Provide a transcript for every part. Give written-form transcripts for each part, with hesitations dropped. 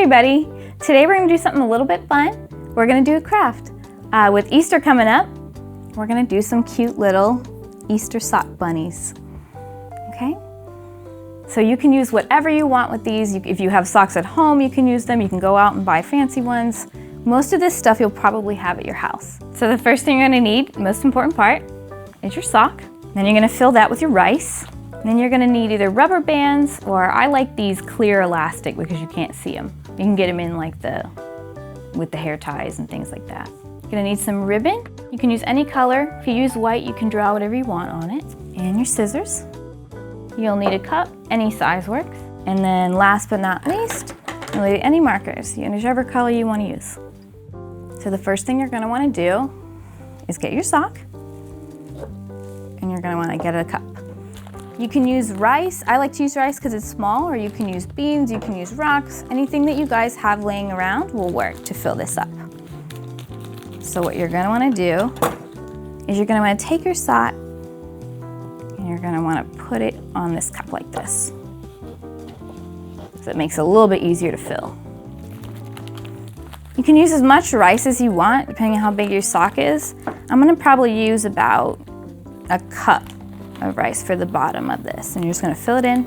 everybody! Today we're going to do something a little bit fun. We're going to do a craft. With Easter coming up, we're going to do some cute little Easter sock bunnies. Okay? So you can use whatever you want with these. If you have socks at home, you can use them. You can go out and buy fancy ones. Most of this stuff you'll probably have at your house. So the first thing you're going to need, the most important part, is your sock. Then you're going to fill that with your rice. Then you're gonna need either rubber bands, or I like these clear elastic because you can't see them. You can get them in like with the hair ties and things like that. You're gonna need some ribbon. You can use any color. If you use white, you can draw whatever you want on it. And your scissors. You'll need a cup, any size works. And then last but not least, you'll need any markers. You can use whichever color you wanna use. So the first thing you're gonna wanna do is get your sock, and you're gonna wanna get a cup. You can use rice. I like to use rice because it's small, or you can use beans, you can use rocks. Anything that you guys have laying around will work to fill this up. So what you're gonna wanna do is you're gonna wanna take your sock and you're gonna wanna put it on this cup like this. So it makes it a little bit easier to fill. You can use as much rice as you want, depending on how big your sock is. I'm gonna probably use about a cup of rice for the bottom of this, and you're just going to fill it in.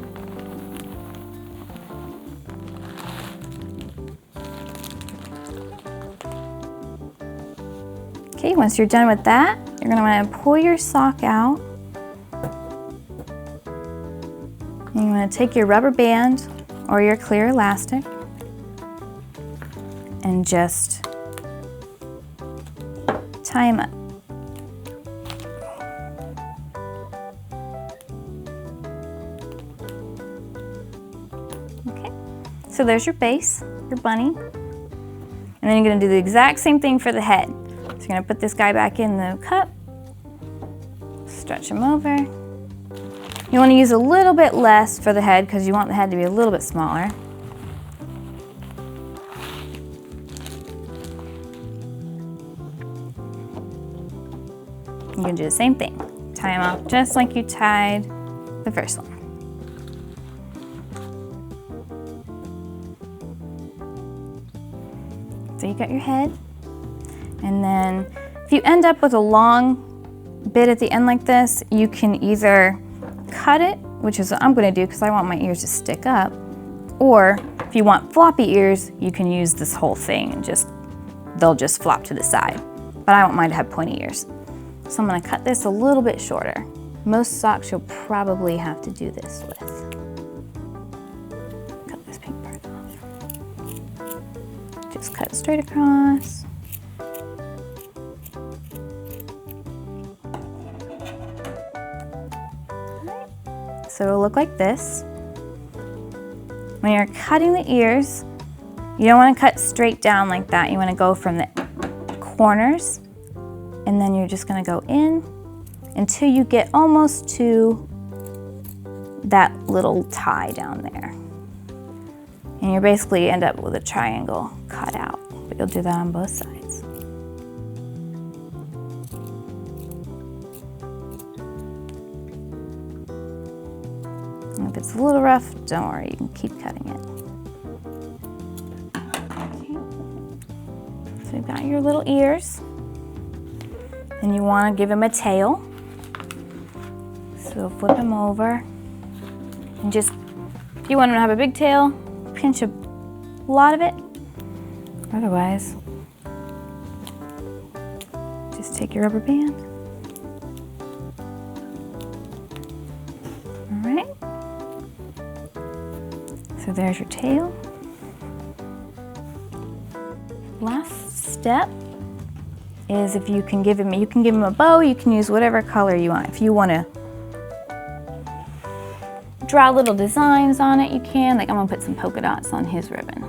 Okay, once you're done with that, you're going to want to pull your sock out, and you want to take your rubber band or your clear elastic and just tie them up. So there's your base, your bunny. And then you're gonna do the exact same thing for the head. So you're gonna put this guy back in the cup, stretch him over. You wanna use a little bit less for the head because you want the head to be a little bit smaller. You can do the same thing. Tie him off just like you tied the first one. So you got your head, and then if you end up with a long bit at the end like this, you can either cut it, which is what I'm gonna do because I want my ears to stick up, or if you want floppy ears, you can use this whole thing and they'll just flop to the side. But I want mine to have pointy ears. So I'm gonna cut this a little bit shorter. Most socks you'll probably have to do this with. Cut this pink part off. Just cut straight across. So it'll look like this. When you're cutting the ears, you don't want to cut straight down like that. You want to go from the corners, and then you're just going to go in until you get almost to that little tie down there. And you basically end up with a triangle cut out, but you'll do that on both sides. And if it's a little rough, don't worry, you can keep cutting it. Okay. So you've got your little ears, and you want to give them a tail. So flip them over, and just, if you want them to have a big tail, pinch a lot of it. Otherwise, just take your rubber band. All right. So there's your tail. Last step is if you can give him a bow, you can use whatever color you want. If you want to draw little designs on it, you can. Like I'm gonna put some polka dots on his ribbon.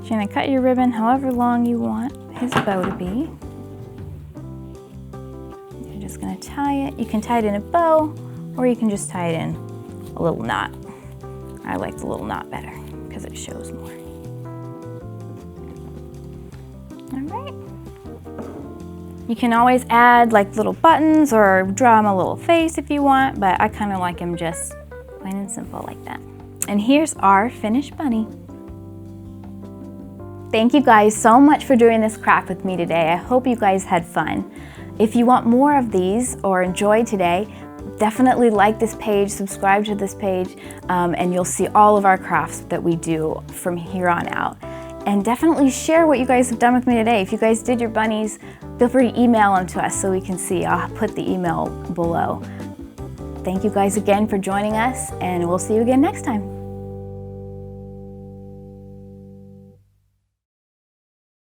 You're gonna cut your ribbon however long you want his bow to be. You're just gonna tie it. You can tie it in a bow, or you can just tie it in a little knot. I like the little knot better because it shows more. All right. You can always add like little buttons or draw him a little face if you want, but I kind of like him just plain and simple like that. And here's our finished bunny. Thank you guys so much for doing this craft with me today. I hope you guys had fun. If you want more of these or enjoyed today, definitely like this page, subscribe to this page, and you'll see all of our crafts that we do from here on out. And definitely share what you guys have done with me today. If you guys did your bunnies, feel free to email them to us so we can see. I'll put the email below. Thank you guys again for joining us, and we'll see you again next time.